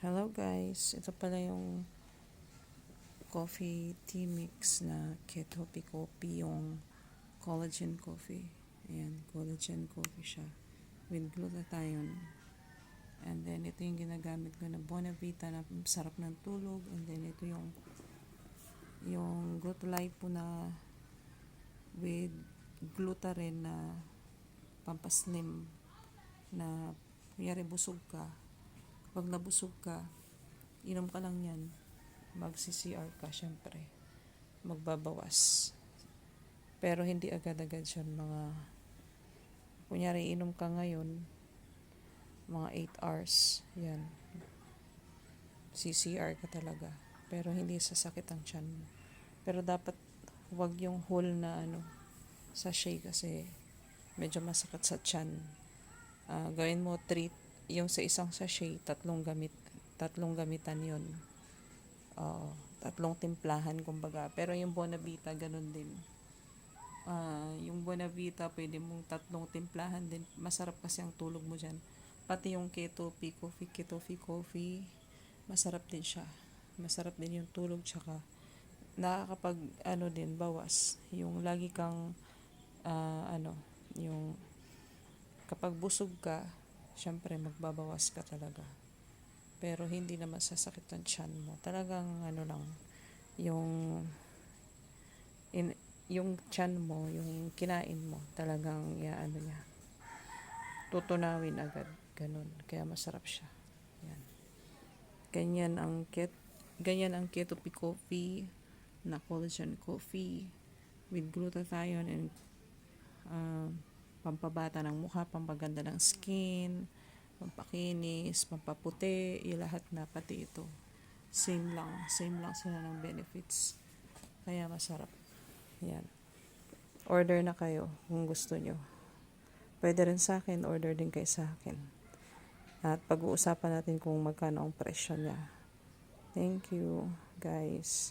Hello guys, ito pala yung coffee tea mix na Ketopi Coffee, yung collagen coffee. Ayan, collagen coffee siya with glutathione. And then ito yung ginagamit ko na Bonavita na sarap ng tulog. And then ito yung Glutalipo na with glutarine na pampaslim na kunyari busog ka. Kapag nabusog ka, inom ka lang yan. Mag-CCR ka, syempre. Magbabawas. Pero hindi agad-agad siya. Kunyari, inom ka ngayon, mga 8 hours. Yan. CCR ka talaga. Pero hindi sasakit ang tiyan mo. Pero dapat, wag yung whole na sachet kasi medyo masakit sa tiyan. Gawin mo 3, yung sa isang sachet, tatlong gamitan yon. Tatlong timplahan kumbaga. Pero yung Bonavita, ganun din. Yung Bonavita, pwede mong tatlong timplahan din. Masarap kasi ang tulog mo dyan. Pati yung Ketopi Coffee, masarap din siya. Masarap din yung tulog, tsaka nakakapag, din, bawas. Yung lagi kang, yung kapag busog ka, syempre magbabawas ka talaga. Pero hindi naman sasakit ang tiyan mo. Talagang lang, yung yung tiyan mo, yung kinain mo, talagang niya, tutunawin agad. Ganun. Kaya masarap siya. Yan. Ganyan ang Ketopi Coffee na collagen coffee with glutathione and pampabata ng mukha, pampaganda ng skin, pampakinis, pampaputi, lahat na pati ito. Same lang sila ng benefits. Kaya masarap. Yan. Order na kayo kung gusto nyo. Pwede rin sa akin, order din kayo sa akin. At pag-uusapan natin kung magkano ang presyo niya. Thank you, guys.